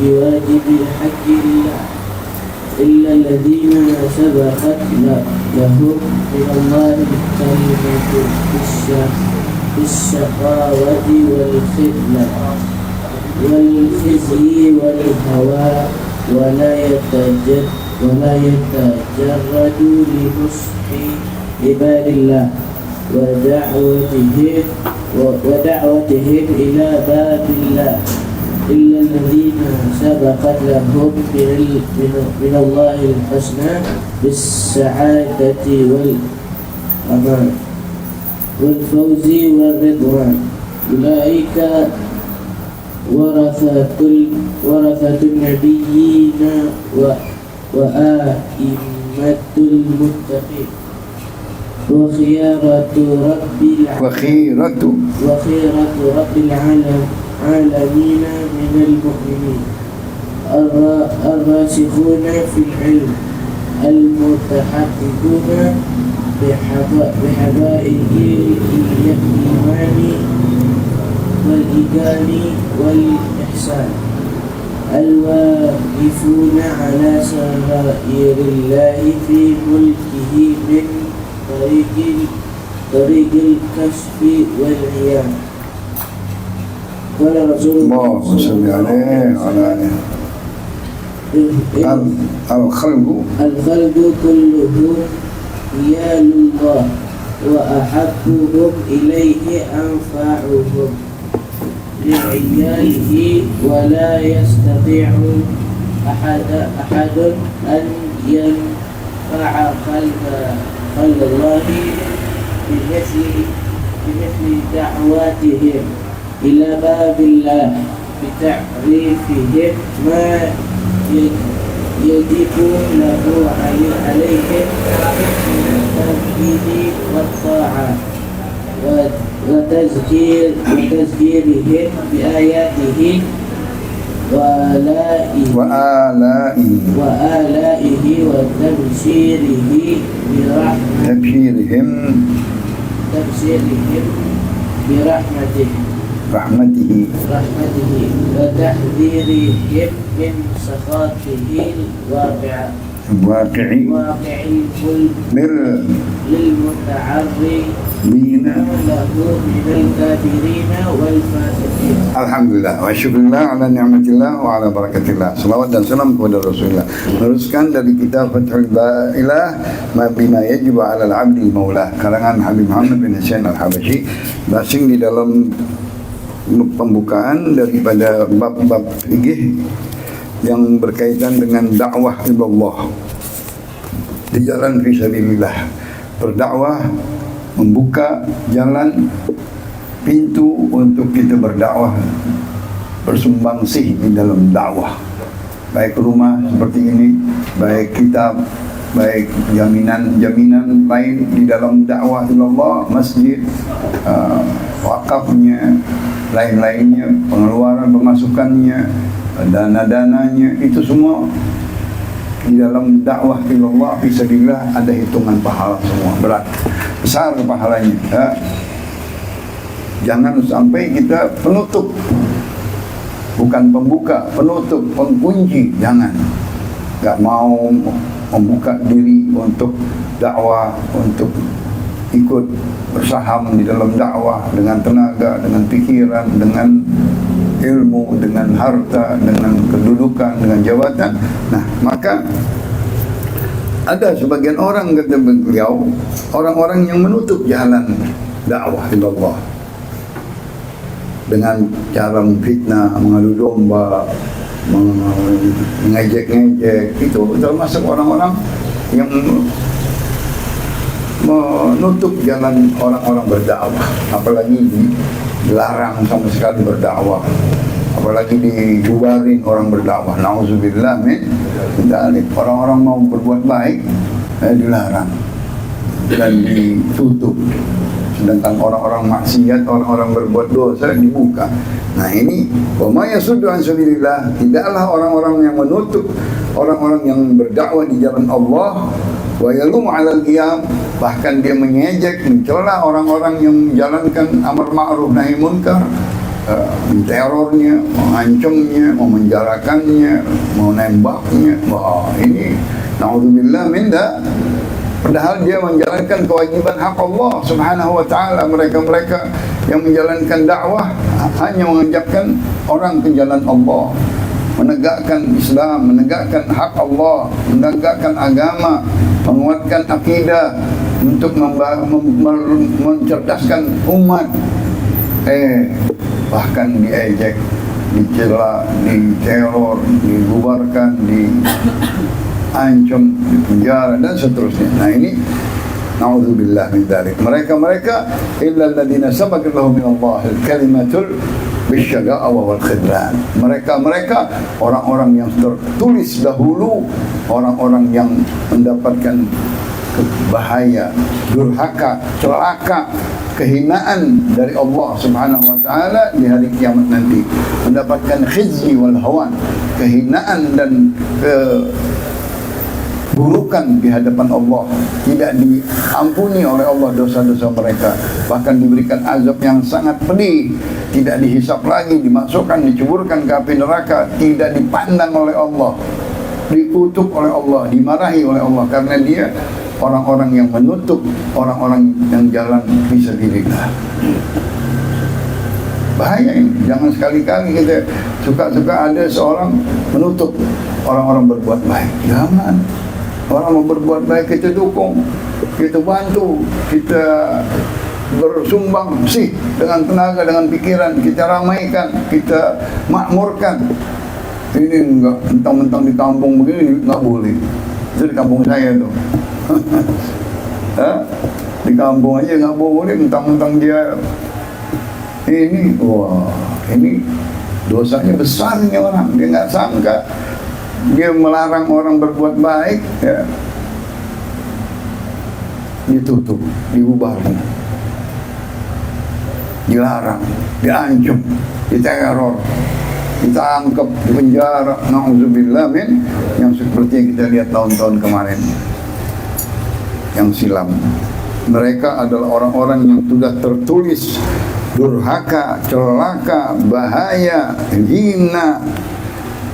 بواجب الحج إلا الذين سبقت لهم من الله كلمة بالشقاوة والخزي والهوى ولا يتجرد لنصح عباد الله ودعوتهم إلى باب الله إلا الذين سبقت لهم من الله الحسنى بالسعادة والأمان والفوز والرضوان أولئك ورثة النبيين وآئمة المتقين وخيرة رب العالمين من المؤمنين الراسخون في العلم المتحققون بحقائق الإيمان والإيمان والإحسان الواقفون على سرائر الله في ملكه من طريق الكشف والعيان. قال رسول الله صلى الله عليه وسلم الخلق كلهم عيال الله وأحبهم إليه أنفعهم لعياله ولا يستطيع أحد أن ينفع خلق الله بمثل دعواتهم إلى باب الله بتعريفهم ما يجب له عليهم من التوحيد والطاعة وتذكيرهم بآياته وآلائه وتبشيرهم برحمته وتحذيرهم من سخطه الواقع للمتعرضين له من الكافرين والفاسقين. Alhamdulillah wa syukurillah ala ni'matillah wa ala barakatillah. Salawat dan salam kepada Rasulullah. Meneruskan dari kitab Fathul Ilah bima yajibu ala al-abdi maulah karangan Habib Muhammad bin Hussein al-Habashi. Basing di dalam pembukaan daripada bab-bab fikih yang berkaitan dengan dakwah ilallah di jalan fisabilillah. Berdakwah membuka jalan pintu untuk kita berdakwah, bersumbangsih di dalam dakwah, baik rumah seperti ini, baik kitab, baik jaminan lain di dalam dakwah ilallah, masjid, wakafnya, lain-lainnya, pengeluaran pemasukannya, dana-dananya, itu semua di dalam dakwah ilallah fisabilillah ada hitungan pahala semua, berat, besar pahalanya. Jangan sampai kita penutup, bukan pembuka, penutup, pengkunci, jangan. Gak mau membuka diri untuk dakwah, untuk ikut bersaham di dalam dakwah dengan tenaga, dengan pikiran, dengan ilmu, dengan harta, dengan kedudukan, dengan jabatan. Nah, maka ada sebagian orang, kata beliau, orang-orang yang menutup jalan dakwah ilallah dengan cara memfitnah, mengadu domba, mengejek-ngejek. Itu termasuk orang-orang yang menutup jalan orang-orang berdakwah. Apalagi dilarang sama sekali berdakwah, apalagi dibubarin orang berdakwah. Nauzubillah min dzalik. Orang-orang mau berbuat baik dilarang dan ditutup, sedangkan orang-orang maksiat, orang-orang berbuat dosa dibuka. Nah ini, wa ma yasuddu an sabilillah, tidaklah orang-orang yang menutup orang-orang yang berdakwah di jalan Allah, wa yalumu 'alal qiyam, bahkan dia mengejek, mencela orang-orang yang menjalankan amar ma'ruf nahi munkar, menterornya, mengancamnya, memenjarakannya, mau nembaknya. Wah, ini naudzubillah min dzalik. Padahal dia menjalankan kewajiban hak Allah Subhanahu wa taala. Mereka-mereka yang menjalankan dakwah hanya mengajakkan orang ke jalan Allah, menegakkan Islam, menegakkan hak Allah, menegakkan agama, menguatkan akidah, untuk mencerdaskan umat. Bahkan diejek, dicela, diteror, dibubarkan, diancam, dipenjara dan seterusnya. Nah ini naudzubillah min dzalik. Mereka illa alladziina sabaqat lahum min Allah al-kalimatul bisyaja'ah wal khidlan. Mereka orang-orang yang tertulis dahulu, orang-orang yang mendapatkan bahaya, durhaka, celaka, kehinaan dari Allah Subhanahu wa taala di hari kiamat nanti, mendapatkan khizyi wal hawan, kehinaan dan keburukan di hadapan Allah, tidak diampuni oleh Allah dosa-dosa mereka, bahkan diberikan azab yang sangat pedih, tidak dihisap lagi, dimasukkan, diceburkan ke api neraka, tidak dipandang oleh Allah, dikutuk oleh Allah, dimarahi oleh Allah karena dia orang-orang yang menutup orang-orang yang jalan fisabilillah. Bahaya ini. Jangan sekali-kali kita suka-suka ada seorang menutup orang-orang berbuat baik. Jangan. Orang mau berbuat baik kita dukung, kita bantu, kita bersumbang sih dengan tenaga, dengan pikiran, kita ramaikan, kita makmurkan. Ini enggak mentang-mentang di kampung begini enggak boleh. Itu di kampung saya tuh. Di kampung aja nggak boleh, mentang-mentang dia ini, wah ini dosanya besarnya orang, dia nggak sangka, dia melarang orang berbuat baik, ya, ditutup, dibubarkan, dilarang, diancam, diteror, ditangkap, dipenjara, na'udzubillah min, yang seperti yang kita lihat tahun-tahun kemarin yang silam. Mereka adalah orang-orang yang sudah tertulis durhaka, celaka, bahaya, hina,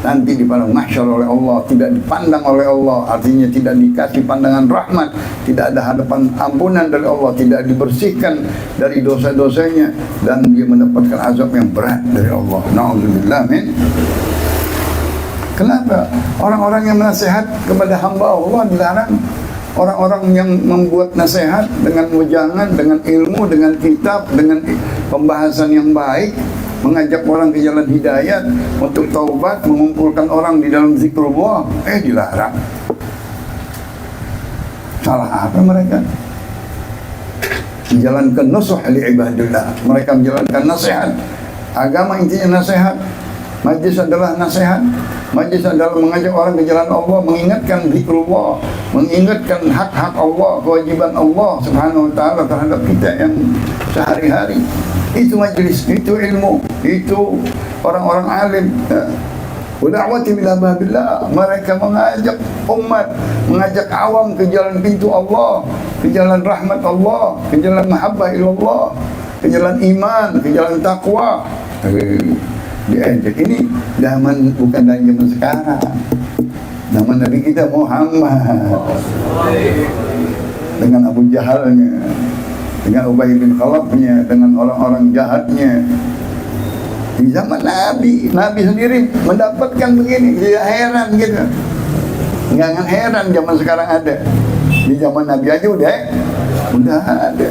nanti di padang mahsyar oleh Allah, tidak dipandang oleh Allah, artinya tidak dikasih pandangan rahmat, tidak ada hadapan ampunan dari Allah, tidak dibersihkan dari dosa-dosanya, dan dia mendapatkan azab yang berat dari Allah. Na'udzubillah min. Kenapa? Orang-orang yang nasihat kepada hamba Allah dilarang. Orang-orang yang membuat nasihat dengan wejangan, dengan ilmu, dengan kitab, dengan pembahasan yang baik, mengajak orang ke jalan hidayat, untuk taubat, mengumpulkan orang di dalam zikrullah, dilarang. Salah apa mereka? Menjalankan nusuh li ibadillah. Mereka menjalankan nasihat. Agama intinya nasihat. Majlis adalah nasihat. Majlis adalah mengajak orang ke jalan Allah, mengingatkan zikrullah, mengingatkan hak-hak Allah, kewajiban Allah Subhanahu wa taala terhadap kita yang sehari-hari. Itu majlis, itu ilmu, itu orang-orang alim. Wa da'wati ila babillah. Mereka mengajak umat, mengajak awam ke jalan pintu Allah, ke jalan rahmat Allah, ke jalan mahabbah ilallah, ke jalan iman, ke jalan takwa. Diajak. Ini zaman, bukan dari zaman sekarang. Zaman Nabi kita Muhammad dengan Abu Jahalnya, dengan Ubay bin Khalafnya, dengan orang-orang jahatnya. Di zaman Nabi sendiri mendapatkan begini, dia heran gitu. Jangan heran zaman sekarang ada. Di zaman Nabi aja udah ada.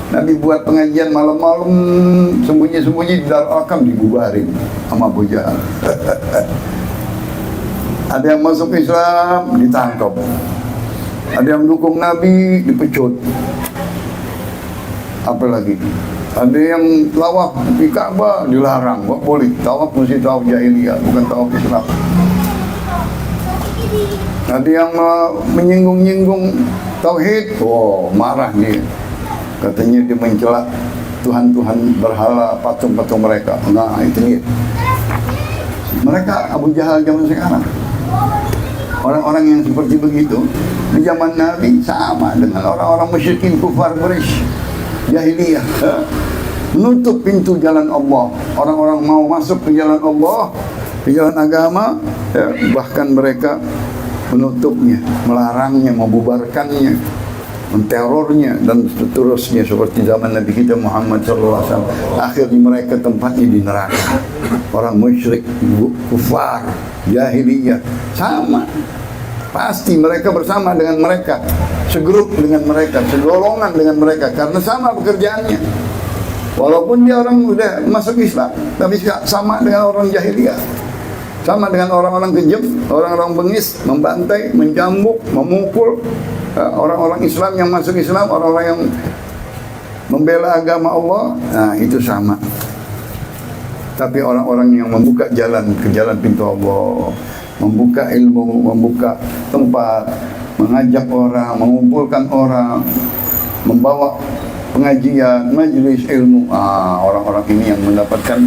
Nabi buat pengajian malam-malam, sembunyi-sembunyi di Darul Arqam, dibubarin sama Abu Jahal. Ada yang masuk Islam, ditangkap. Ada yang dukung Nabi, dipecut. Apalagi ada yang tawaf di Ka'bah, dilarang, nggak boleh. Tawaf mesti tawaf jahiliyah, bukan tawaf Islam. Ada yang menyinggung-nyinggung tauhid, marah dia. Katanya dia mencela Tuhan-Tuhan berhala, patung-patung mereka. Nah itu dia. Mereka Abu Jahal zaman sekarang. Orang-orang yang seperti begitu di zaman Nabi sama dengan orang-orang musyrikin kufar Quraisy jahiliyah. menutup pintu jalan Allah. Orang-orang mau masuk ke jalan Allah, ke jalan agama, ya, bahkan mereka menutupnya, melarangnya, membubarkannya, menterornya dan seterusnya seperti zaman Nabi kita Muhammad SAW. Akhirnya mereka tempatnya di neraka. Orang musyrik, kufar, jahiliyah, sama. Pasti mereka bersama dengan mereka, segrup dengan mereka, segolongan dengan mereka, karena sama pekerjaannya. Walaupun dia orang udah masuk Islam, tapi sama dengan orang jahiliyah, sama dengan orang-orang kejam, orang-orang bengis, membantai, mencambuk, memukul orang-orang Islam yang masuk Islam, orang-orang yang membela agama Allah. Nah, itu sama. Tapi orang-orang yang membuka jalan ke jalan pintu Allah, membuka ilmu, membuka tempat, mengajak orang, mengumpulkan orang, membawa pengajian, majelis ilmu, orang-orang ini yang mendapatkan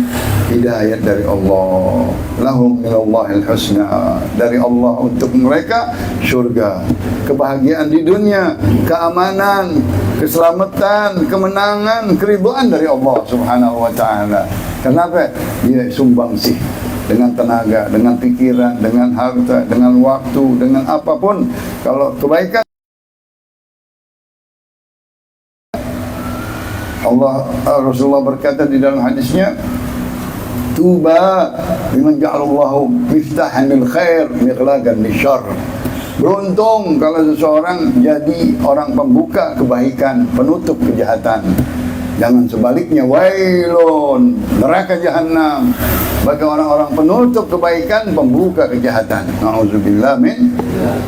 hidayah dari Allah. Lahum minallahil husna, dari Allah untuk mereka surga, kebahagiaan di dunia, keamanan, keselamatan, kemenangan, keridhaan dari Allah Subhanahu wa taala. Kenapa? Dia sumbangsih dengan tenaga, dengan pikiran, dengan harta, dengan waktu, dengan apapun. Kalau kebaikan, Rasulullah berkata di dalam hadisnya, tuba liman ja'alallahu miftahan lil khair miqlagan lisyarr. Beruntung kalau seseorang jadi orang pembuka kebaikan, penutup kejahatan. Jangan sebaliknya, wailun, neraka jahanam bagi orang-orang penutup kebaikan, pembuka kejahatan. Na'udzubillah min.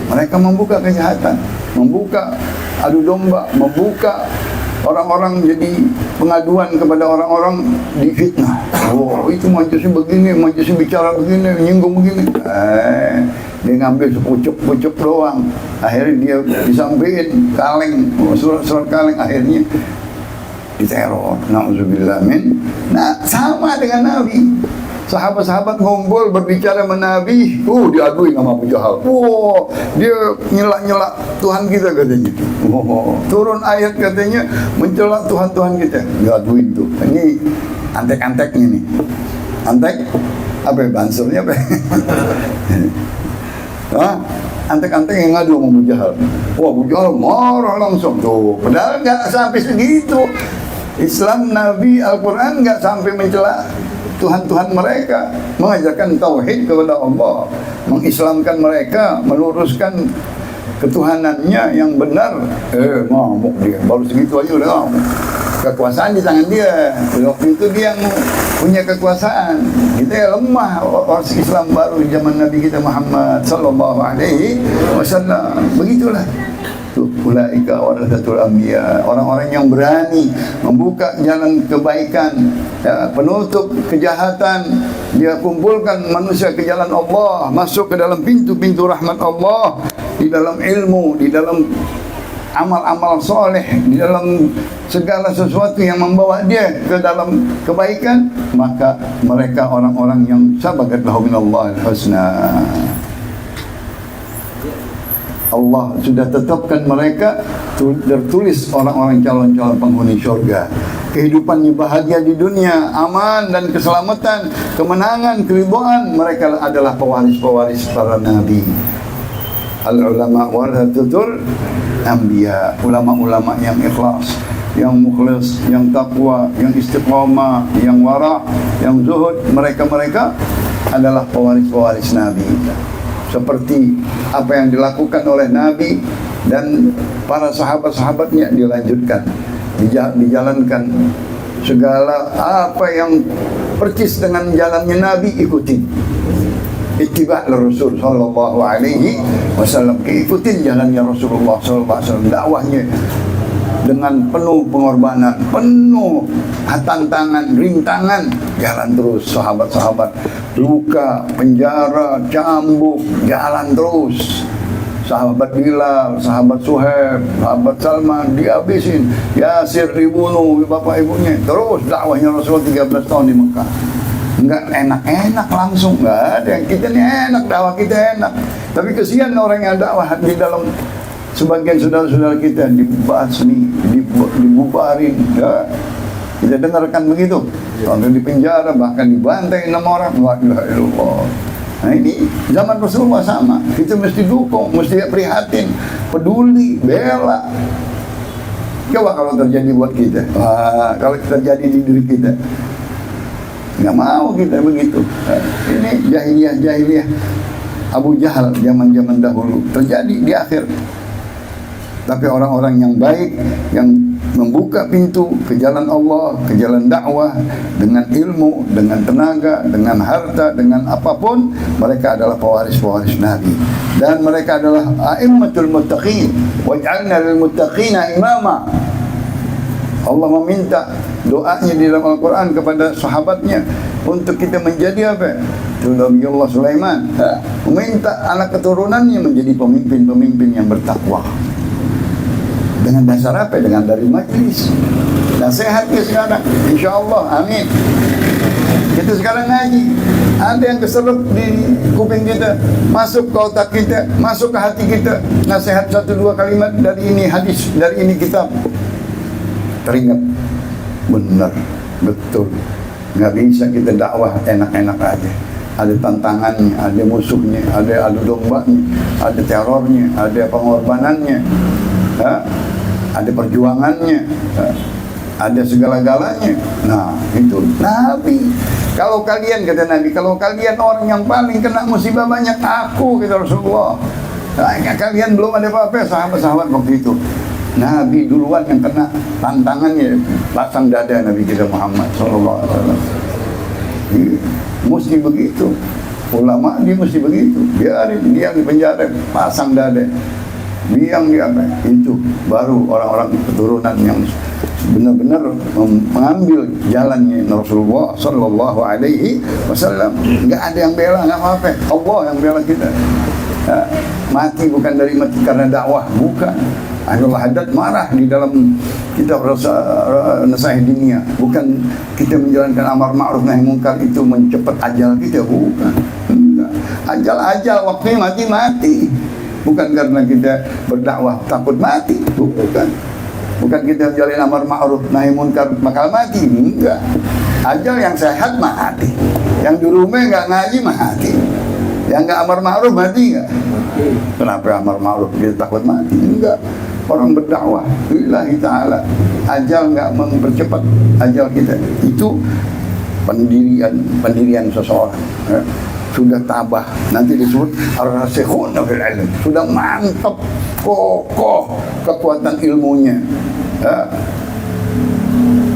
Mereka membuka kejahatan, membuka adu domba, membuka orang-orang jadi pengaduan kepada orang-orang, difitnah. Oh, itu majusi begini, majusi bicara begini, menyinggung begini. Dia ngambil sepucuk-pucuk doang. Akhirnya dia disampaikan kaleng, surat-surat kaleng, akhirnya diteror. Na'udzubillah min. Nah, sama dengan Nabi. Sahabat-sahabat ngumpul berbicara sama Nabi, diaduin sama Abu Jahal. Dia nyela-nyela Tuhan kita katanya. Turun ayat katanya mencela Tuhan-Tuhan kita. Diaduin tuh. Ini antek-anteknya nih. Antek apa ya, bansernya apa? Antek-antek yang ngadu sama Abu Jahal. Abu Jahal marah langsung tuh. Padahal nggak sampai segitu. Islam, Nabi, Al-Quran nggak sampai mencela Tuhan-Tuhan mereka, mengajarkan tauhid kepada Allah, mengislamkan mereka, meluruskan ketuhanannya yang benar. Ngamuk dia, baru segitu aja udah ngamuk. Kekuasaan di tangan dia. Waktu itu dia yang punya kekuasaan. Kita ya lemah, orang Islam baru di zaman Nabi kita Muhammad sallallahu alaihi wasallam. Begitulah. Ulaika warathatul anbiya, orang-orang yang berani membuka jalan kebaikan, ya, penutup kejahatan. Dia kumpulkan manusia ke jalan Allah, masuk ke dalam pintu-pintu rahmat Allah, di dalam ilmu, di dalam amal-amal soleh, di dalam segala sesuatu yang membawa dia ke dalam kebaikan. Maka mereka orang-orang yang sabagat lahum minallahil husna. Allah sudah tetapkan mereka tertulis orang-orang calon-calon penghuni surga. Kehidupannya bahagia di dunia, aman dan keselamatan, kemenangan, keridhaan. Mereka adalah pewaris-pewaris para nabi. Al-ulama warathatul anbiya, ulama-ulama yang ikhlas, yang mukhlis, yang takwa, yang istiqamah, yang wara', yang zuhud. Mereka-mereka adalah pewaris-pewaris nabi. Seperti apa yang dilakukan oleh Nabi dan para sahabat-sahabatnya dilanjutkan, dijalankan. Segala apa yang percis dengan jalannya Nabi ikutin. Ittiba' Rasul sallallahu alaihi wasallam, ikutin jalannya Rasulullah sallallahu alaihi wasallam, dakwahnya dengan penuh pengorbanan, penuh tantangan, rintangan, jalan terus. Sahabat-sahabat luka, penjara, cambuk, jalan terus. Sahabat Bilal, sahabat Suhaib, sahabat Salman dihabisin, Yasir dibunuh bapak ibunya. Terus dakwahnya Rasulullah 13 tahun di Mekah. Enggak enak-enak langsung, enggak ada. Kita ini enak, dakwah kita enak. Tapi kesian orang yang dakwah di dalam, sebagian saudara-saudara kita dibasmi, dibubarin, ya. Kita dengarkan begitu. Sampai di penjara, bahkan dibantai 6 orang. La ilaha illallah. Nah ini zaman Rasulullah sama. Kita mesti dukung, mesti prihatin, peduli, bela. Coba kalau terjadi buat kita, kalau terjadi di diri kita, nggak mau kita begitu. Ini jahiliyah Abu Jahal zaman dahulu terjadi di akhir. Tapi orang-orang yang baik, yang membuka pintu ke jalan Allah, ke jalan dakwah dengan ilmu, dengan tenaga, dengan harta, dengan apapun, mereka adalah pewaris-pewaris Nabi. Dan mereka adalah a'immatul muttaqin, waj'alna lil muttaqina imama. Allah meminta doanya di dalam Al-Quran kepada sahabatnya untuk kita menjadi apa? Nabi Allah Sulaiman meminta anak keturunannya menjadi pemimpin-pemimpin yang bertakwa. Dengan dasar apa? Dengan dari majlis. Dan sehat ya sekarang, insya Allah, amin. Kita sekarang ngaji, ada yang keserap di kuping kita, masuk ke otak kita, masuk ke hati kita. Nasihat 1-2 kalimat dari ini hadis, dari ini kitab. Teringat, benar, betul. Nggak bisa kita dakwah enak-enak aja. Ada tantangannya, ada musuhnya, ada adu dombanya, ada terornya, ada pengorbanannya, ada perjuangannya, ada segala-galanya. Nah itu Nabi. Kalau kalian, kata Nabi, kalau kalian orang yang paling kena musibah banyak, aku, kata Rasulullah. Nah, kalian belum ada apa-apa, sahabat-sahabat waktu itu. Nabi duluan yang kena tantangannya, pasang dada Nabi kita Muhammad sallallahu alaihi wasallam. Mesti begitu. Ulama dia mesti begitu. Biarin dia di penjara, pasang dada. Biang dia apa? Itu baru orang-orang keturunan yang benar-benar mengambil jalannya Rasulullah sallallahu alaihi wasallam. Enggak ada yang bela, enggak apa-apa. Allah yang bela kita. Mati bukan dari mati karena dakwah, bukan. Ahlul Haddad marah di dalam kitab Nasihat Dunia. Bukan kita menjalankan amar ma'ruf nahi munkar itu mencepat ajal kita, bukan. Ajal waktunya mati. Bukan karena kita berdakwah takut mati, bukan. Bukan kita menjalin amar ma'ruf nahi munkar bakal mati, enggak. Ajal yang sehat mati. Yang di rumah enggak ngaji mati. Yang enggak amar ma'ruf mati enggak? Kenapa amar ma'ruf dia takut mati? Enggak. Orang berdakwah lillahi ta'ala, ajal enggak mempercepat ajal kita. Itu pendirian seseorang, sudah tabah, nanti disebut ar-rasikhuna fil ilm, sudah mantap, kokoh kekuatan ilmunya,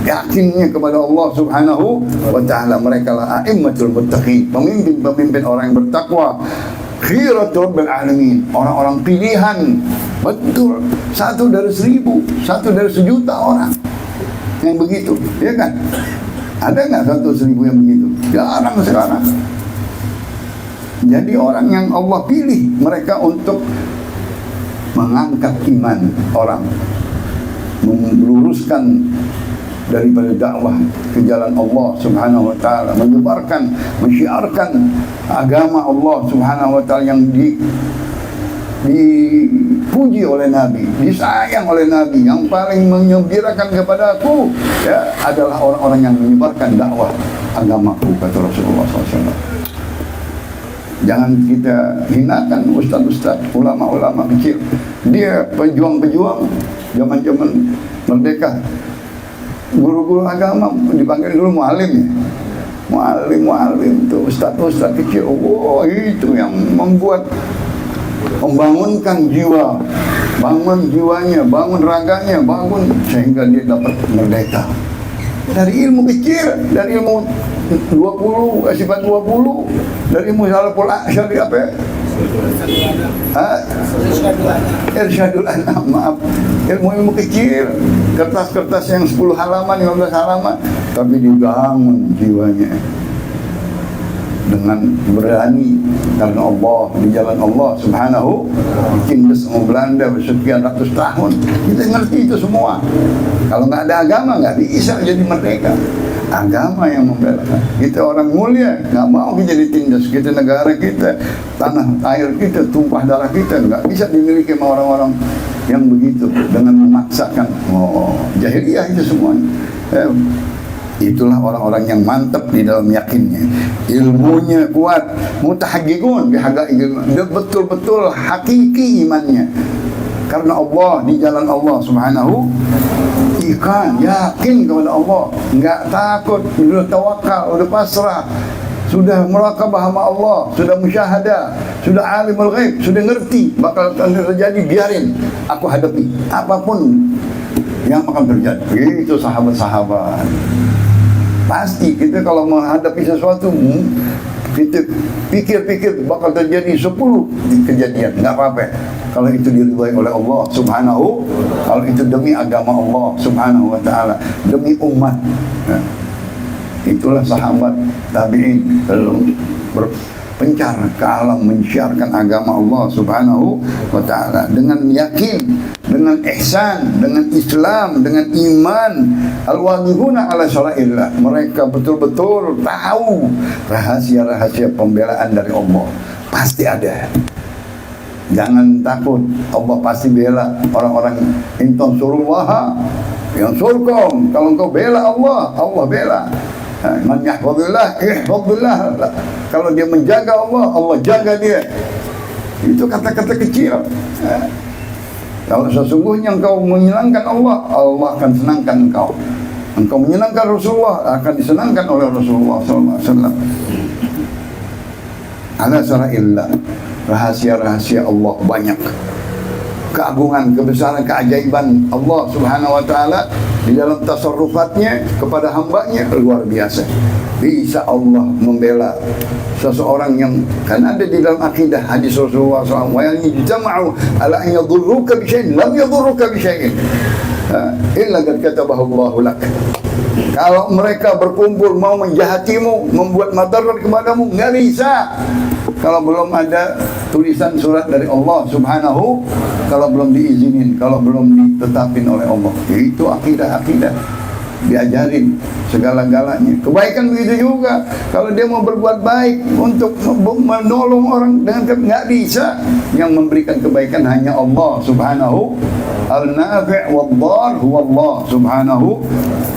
yakinnya kepada Allah subhanahu wa ta'ala. Mereka lah a'immatul muttaqin, pemimpin-pemimpin orang yang bertakwa, khiratul bil alamin, orang-orang pilihan. Betul, 1 dari 1000, 1 dari 1.000.000 orang yang begitu, ya kan? Ada nggak 1 1000 yang begitu? Jarang sekarang. Jadi orang yang Allah pilih mereka untuk mengangkat iman orang, meluruskan daripada dakwah ke jalan Allah subhanahu wa ta'ala, menyebarkan, mensyiarkan agama Allah subhanahu wa ta'ala yang dipuji oleh Nabi, disayang oleh Nabi. Yang paling menyembirakan kepada aku ya adalah orang-orang yang menyebarkan dakwah agamaku, kata Rasulullah SAW. Jangan kita hinakan ustaz-ustaz, ulama-ulama kecil. Dia pejuang-pejuang zaman-zaman merdeka. Guru-guru agama dipanggil dulu mualim, mualim tuh ustaz-ustaz kecil. Oh, itu yang membangunkan jiwa, bangun jiwanya, bangun raganya, bangun sehingga dia dapat merdeka. Dari ilmu kecil, dari ilmu 20, sifat 20, dari ilmu syari apa ya? Irsyadul Anam, maaf. Ilmu kecil, kertas-kertas yang 10 halaman, 15 halaman, tapi dibangun jiwanya dengan berani karena Allah, di jalan Allah subhanahu. Ditindas sama Belanda bersekian ratus tahun, kita ngerti itu semua. Kalau nggak ada agama nggak bisa jadi merdeka. Agama yang membela kita, orang mulia, nggak mau kita ditindas. Kita negara kita, tanah air kita, tumpah darah kita nggak bisa dimiliki sama orang-orang yang begitu dengan memaksakan. Oh, jahiliyah itu semuanya. Eh, itulah orang-orang yang mantap di dalam yakinnya, ilmunya kuat, mutahaqqiqun dia betul-betul hakiki imannya karena Allah, di jalan Allah Subhanahu, ikan yakin kepada Allah, enggak takut, sudah tawakal, sudah pasrah, sudah muraqabah sama Allah, sudah musyahadah, sudah alimul ghaib, sudah ngerti bakal terjadi, biarin aku hadapi apapun yang akan terjadi. Itu sahabat-sahabat. Pasti kita kalau menghadapi sesuatu, kita pikir-pikir bakal terjadi 10 kejadian, nggak apa-apa. Kalau itu diridhai oleh Allah Subhanahu, kalau itu demi agama Allah Subhanahu wa ta'ala, demi umat. Nah, itulah sahabat tabi'in berpencar ke alam menyiarkan agama Allah Subhanahu wa ta'ala dengan yakin, dengan ihsan, dengan Islam, dengan iman. Al-wadihuna ala syara'illah, mereka betul-betul tahu rahasia-rahasia pembelaan dari Allah. Pasti ada. Jangan takut, Allah pasti bela orang-orang. Intan surullah yang surkom, kalau engkau bela Allah, Allah bela. Man yahfadillah ihfadillah, kalau dia menjaga Allah, Allah jaga dia. Itu kata-kata kecil. Kalau sesungguhnya engkau menyenangkan Allah, Allah akan senangkan engkau. Engkau menyenangkan Rasulullah, akan disenangkan oleh Rasulullah SAW. Ala syara'illah, rahasia-rahasia Allah banyak. Keagungan, kebesaran, keajaiban Allah Subhanahu wa ta'ala di dalam tasarrufatnya kepada hambanya luar biasa. Bisa Allah membela seseorang yang, kan ada di dalam akidah hadis Rasulullah SAW, wa yajma'u ala an yadurruka bi syai'in lam yadurruka bi syai'in illa qad katabahu Allahu lak. Kalau mereka berkumpul mau menjahatimu, membuat madarat kepadamu, nggak bisa kalau belum ada tulisan surat dari Allah Subhanahu, kalau belum diizinin, kalau belum ditetapin oleh Allah. Itu akidah-akidah, diajarin segala-galanya. Kebaikan begitu juga. Kalau dia mau berbuat baik untuk menolong orang dengan nggak bisa. Yang memberikan kebaikan hanya Allah Subhanahu. Al-nafi' wad-dar huwa Allah Subhanahu.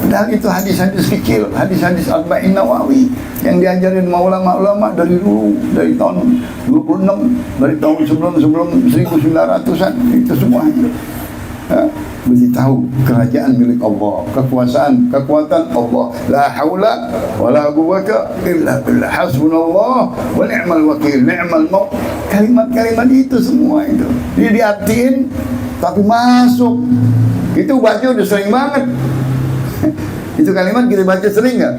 Padahal itu hadis-hadis kecil, hadis-hadis Arba'in Nawawi yang diajarin ulama-ulama dari dulu, dari tahun 26, dari tahun sebelum 1900-an, itu semuanya. Beritahu kerajaan milik Allah, kekuasaan, kekuatan Allah. La haula wa la quwwata illa billah. Hasbunallah wa ni'mal wakil, ni'mal maut. Kalimat-kalimat itu semua itu. Dia diartiin tapi masuk. Itu baca udah sering banget. Itu kalimat kita baca sering nggak?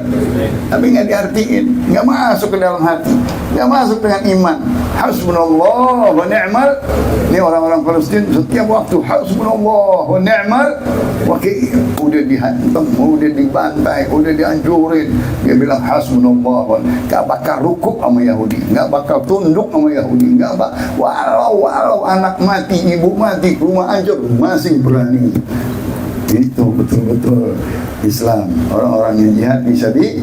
Tapi nggak diartiin, nggak masuk ke dalam hati, nggak masuk dengan iman. Hasbunallah wa ni'mal. Ini orang-orang Palestina setiap waktu hasbunallah wa ni'mal wakil. Udah dihantam, udah dibantai, udah dihancurin, dia bilang hasbunallah. Nggak bakal rukuk sama Yahudi, nggak bakal tunduk sama Yahudi, nggak bakal. Walau anak mati, ibu mati, rumah hancur, masih berani. Itu betul-betul Islam. Orang-orang yang jihad bisa di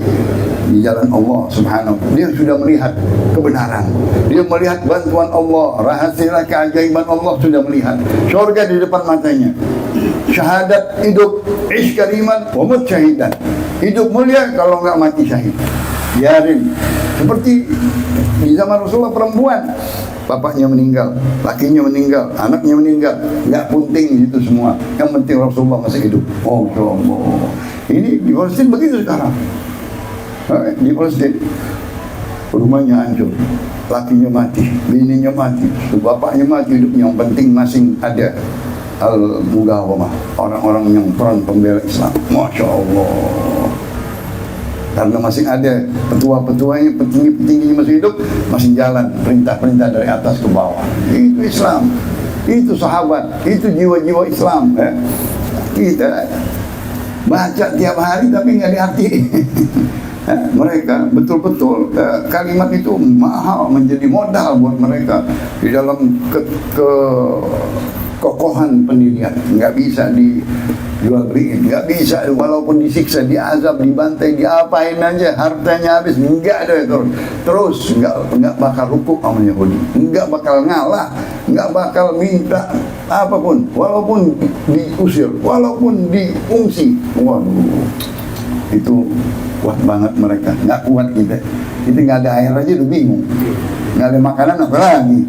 jalan Allah Subhanahu. Dia sudah melihat kebenaran, dia melihat bantuan Allah, rahasia keajaiban Allah, sudah melihat surga di depan matanya. Syahadat hidup, ish kariman wa mut syahidan. Hidup mulia kalau enggak mati syahid. Biarin. Seperti di zaman Rasulullah, perempuan bapaknya meninggal, lakinya meninggal, anaknya meninggal, nggak penting itu semua. Yang penting Rasulullah masih hidup. Oh Allah. Ini di Palestina begitu sekarang. Di Palestina rumahnya hancur, lakinya mati, bininya mati, bapaknya mati, hidupnya. Yang penting masih ada al-mugawamah, orang-orang yang peran pembela Islam. Masya Allah. Karena masih ada petua-petuanya, petinggi-petingginya masih hidup, masih jalan perintah-perintah dari atas ke bawah. Itu Islam, itu sahabat, itu jiwa-jiwa Islam. Kita baca tiap hari tapi nggak diartiin. Mereka betul-betul kalimat itu mahal, menjadi modal buat mereka di dalam kokohan pendirian. Nggak bisa dijual beliin, nggak bisa, walaupun disiksa, diazab, dibantai, diapain aja, hartanya habis, nggak ada itu. Terus nggak bakal rukuk sama Yahudi, nggak bakal ngalah, nggak bakal minta apapun, walaupun diusir, walaupun diungsi. Waduh, Itu kuat banget mereka, nggak kuat kita. Kita nggak ada air aja udah bingung, nggak ada makanan apa lagi,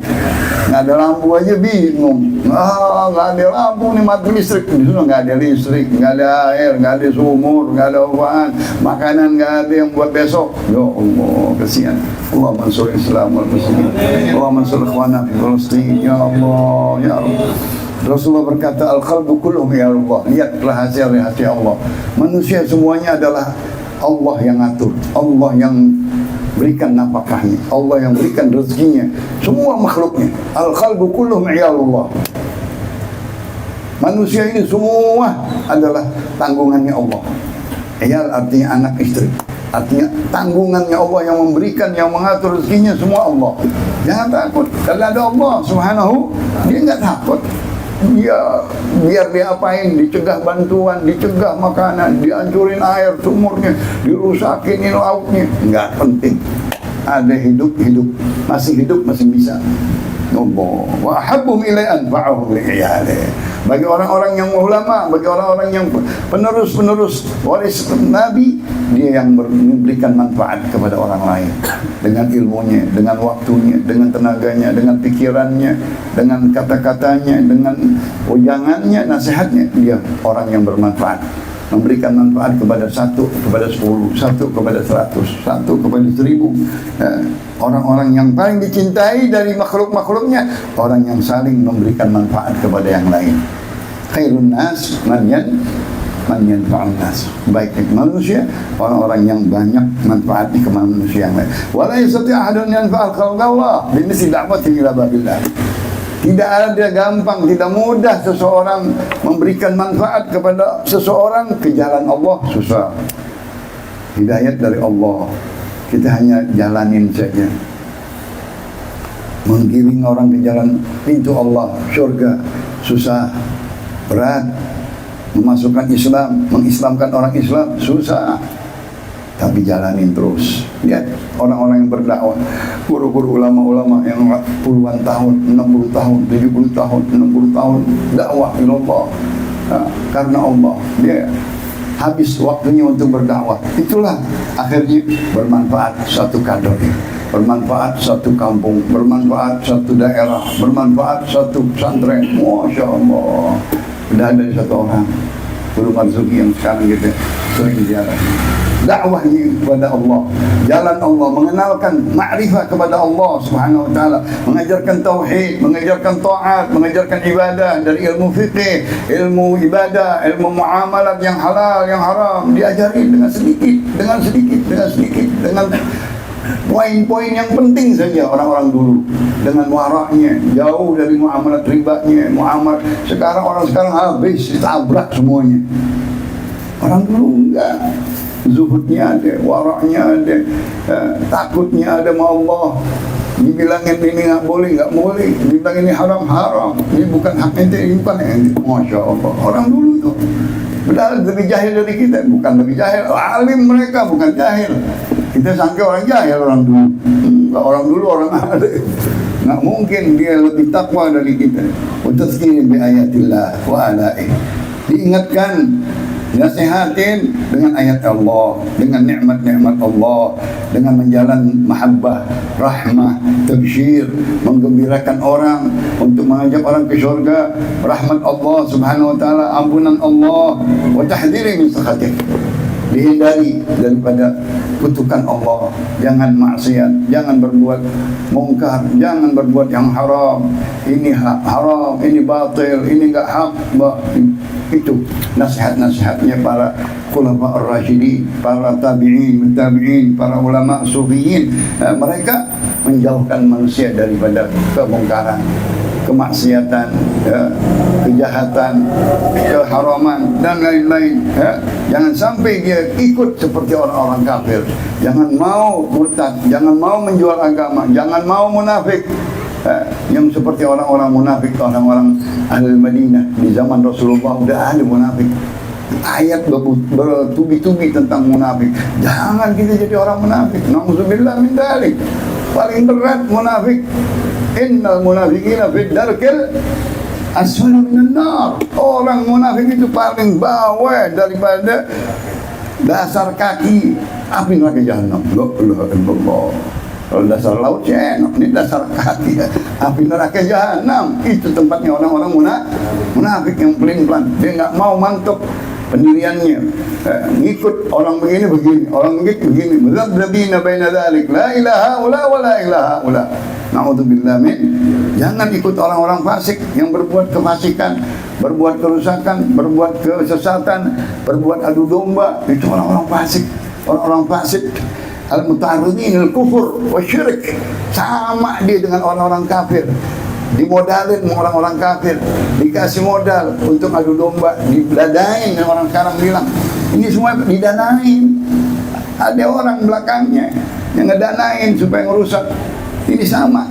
nggak ada lampu aja bingung. Nggak ada lampu nih, mati listrik. Di sana nggak ada listrik, nggak ada air, nggak ada sumur, nggak ada obat, makanan nggak ada yang buat besok. Ya Allah, kasihan. Allah mansur Islam wal muslimin, Allah mansur ikhwana fi Palestin. Ya Allah, ya Allah. Rasulullah berkata, al-qalbu kulluhum ya Allah. Lihat rahasia-rahasia Allah. Manusia semuanya adalah Allah yang atur, Allah yang berikan nafkahnya, Allah yang berikan rezekinya, semua makhluknya. Al-qalbu kulluhum ya Allah. Manusia ini semua adalah tanggungannya Allah. Iyal artinya anak istri, artinya tanggungannya Allah yang memberikan, yang mengatur rezekinya, semua Allah. Jangan takut, kalau ada Allah subhanahu, dia nggak takut. Ya, biar dia apain, dicegah bantuan, dicegah makanan, dihancurin air sumurnya, dirusakin lautnya, nggak penting. Ada hidup, masih bisa. Wa habbum ilai anfa'uhum li'iyalih. Bagi orang-orang yang ulama, bagi orang-orang yang penerus waris Nabi, dia yang memberikan manfaat kepada orang lain dengan ilmunya, dengan waktunya, dengan tenaganya, dengan pikirannya, dengan kata-katanya, dengan ujangannya, nasihatnya. Dia orang yang bermanfaat, memberikan manfaat kepada 1, kepada 10, 1 kepada 100, 1 kepada 1000. Orang-orang yang paling dicintai dari makhluk-makhluknya, orang yang saling memberikan manfaat kepada yang lain. Khairun nas man yanfa'un nas. Baik manusia, orang-orang yang banyak manfaatnya ke manusia yang lain. Wala yastati ahadun yanfa'al khalqallah bimithli da'wati ila babillah. Tidak ada gampang, tidak mudah seseorang memberikan manfaat kepada seseorang ke jalan Allah, susah. Hidayat dari Allah, kita hanya jalanin saja. Menggiring orang ke jalan pintu Allah, surga, susah, berat. Memasukkan Islam, mengislamkan orang Islam, susah. Tapi jalanin terus. Lihat orang-orang yang berdakwah, guru-guru ulama-ulama yang puluhan tahun, 60 tahun, 70 tahun, 60 tahun dakwah ilallah. Karena Allah, dia habis waktunya untuk berdakwah. Itulah akhirnya bermanfaat satu kador, bermanfaat satu kampung, bermanfaat satu daerah, bermanfaat satu pesantren. Masya Allah. Sudah dari satu orang, Guru Marzuki yang sekarang kita sering ziarah. Dakwahnya kepada Allah, jalan Allah, mengenalkan ma'rifah kepada Allah subhanahu wa ta'ala, mengajarkan tauhid, mengajarkan ta'at, mengajarkan ibadah dari ilmu fiqih, ilmu ibadah, ilmu muamalat yang halal, yang haram, diajari dengan sedikit, dengan poin-poin yang penting saja. Orang-orang dulu dengan waraknya, jauh dari muamalat ribanya, sekarang habis ditabrak semuanya. Orang dulu enggak, zuhudnya ada, waraknya ada, takutnya ada sama Allah. Dibilangin ini nggak boleh, dibilang ini haram, ini bukan hak ente, ini bukan ente. Masya Allah, orang dulu itu padahal lebih jahil dari kita, bukan lebih jahil, alim mereka, bukan jahil. Kita sangka orang jahil orang dulu, orang ada. Nggak mungkin dia lebih takwa dari kita. Utazkirin bi ayatillah wa alaih. Diingatkan, nasihatin dengan ayat Allah, dengan nikmat-nikmat Allah, dengan menjalan mahabbah, rahmah, tabsyir, menggembirakan orang, untuk mengajak orang ke syurga, rahmat Allah subhanahu wa ta'ala, ampunan Allah, wa tahdhiri min sakhatih. Dihindari daripada kutukan Allah, jangan maksiat, jangan berbuat mungkar, jangan berbuat yang haram. Ini haram, ini batil, ini enggak hak. Itu nasihat-nasihatnya para khulafa ar-rasyidin, para tabi'in, para ulama sufiyin. Mereka menjauhkan manusia daripada kemungkaran, kemaksiatan, kejahatan, keharaman dan lain-lain. Jangan sampai dia ikut seperti orang-orang kafir. Jangan mau murtad, jangan mau menjual agama, jangan mau munafik. Yang seperti orang-orang munafik, orang-orang ahli Madinah di zaman Rasulullah udah ada munafik. Ayat bertubi-tubi tentang munafik. Jangan kita jadi orang munafik. Na'udzubillah min dzalik. Paling berat munafik. Innal munafiqina fid darkil asfala minan nar. Orang munafik itu paling bawah daripada dasar kaki api neraka jahanam. La ilaha illallah. Kalau dasar laut enak, ini dasar kaki api neraka jahanam. Itu tempatnya orang-orang munafik yang pelin-pelan. Dia nggak mau mantap pendiriannya, ngikut orang begini, orang begini. Muzabzabina baina dzalik, la ilaha illa wa la ilaha illa. Na'udzubillah min. Jangan ikut orang-orang fasik yang berbuat kefasikan, berbuat kerusakan, berbuat kesesatan, berbuat adu domba. Itu orang-orang fasik, orang-orang fasik. Al-muta'arridin al-kufur wa syirik. Sama dia dengan orang-orang kafir. Dimodalin orang-orang kafir, dikasih modal untuk adu domba, didanain. Orang sekarang bilang ini semua didanain. Ada orang belakangnya yang ngedanain supaya ngerusak. Ini sama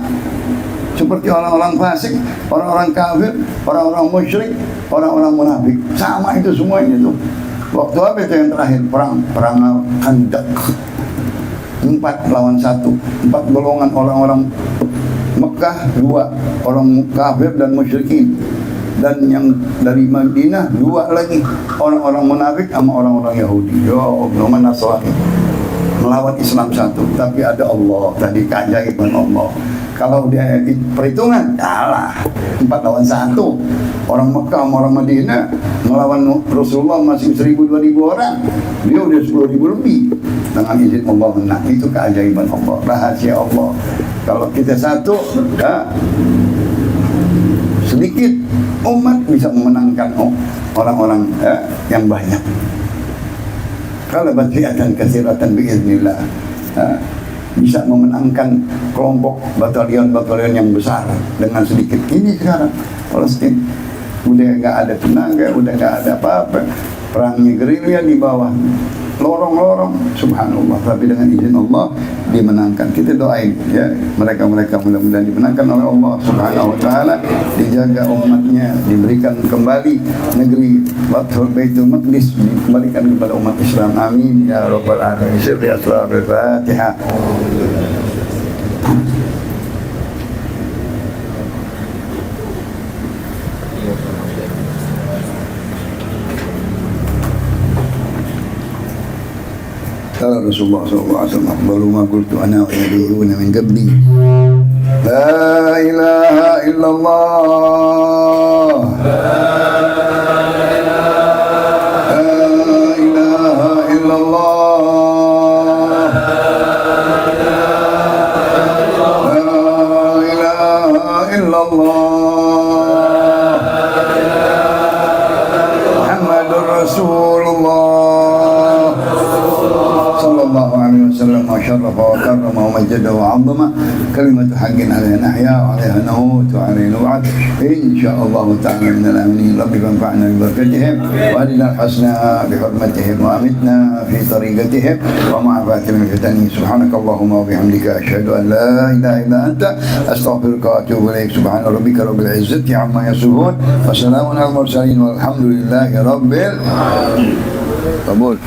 seperti orang-orang fasik, orang-orang kafir, orang-orang musyrik, orang-orang munafik. Sama itu semuanya tuh. Waktu apa itu yang terakhir? Perang Khandaq. 4 lawan 1, 4 golongan orang-orang Mekah, 2 orang kafir dan musyrikin, dan yang dari Madinah 2 lagi orang-orang munafik sama orang-orang Yahudi. Ya Allah, Nasrani melawan Islam 1, tapi ada Allah tadi, keajaiban Allah. Kalau dia perhitungan kalah 4 lawan 1. Orang Mekah sama orang Madinah melawan Rasulullah masih 1000-2000 orang, dia udah 10.000 lebih. Dengan izin Allah menang. Itu keajaiban Allah, rahasia Allah. Kalau kita satu, sedikit umat bisa memenangkan orang-orang yang banyak. Kalau batliatan katsiratan biiznillah, bisa memenangkan kelompok batalion-batalion yang besar dengan sedikit. Ini sekarang Palestina udah nggak ada tenaga, udah nggak ada apa-apa. Perangnya gerilya di bawah lorong-lorong, subhanallah. Tapi dengan izin Allah dimenangkan. Kita doain ya, mereka-mereka mudah-mudahan dimenangkan oleh Allah subhanahu wa ta'ala, dijaga umatnya, diberikan kembali negeri Baitul Maqdis, dikembalikan kepada umat Islam, amin ya rabbal alamin. Sirri asrar al-Fatihah. قال رسول الله صلى الله عليه وسلم أفضل ما قلت أنا والنبيون من قبلي لا إله إلا الله لا إله إلا الله لا إله إلا الله محمد رسول الله صلى الله عليه وسلم وشرف وكرم ومجد وعظم كلمة حق عليها نحيا وعليها نموت وعليها نبعث إن شاء الله تعالى من الآمنين. رب فانفعنا ببركتهم وأرنا الحسنى بحرمتهم وأمتنا في طريقتهم ومعافاة من فتنهم. سبحانك اللهم وبحمدك أشهد أن لا إله إلا أنت أستغفرك وأتوب إليك. سبحان ربك رب العزة عما يصفون وسلام على المرسلين والحمد لله رب العالمين. قبول.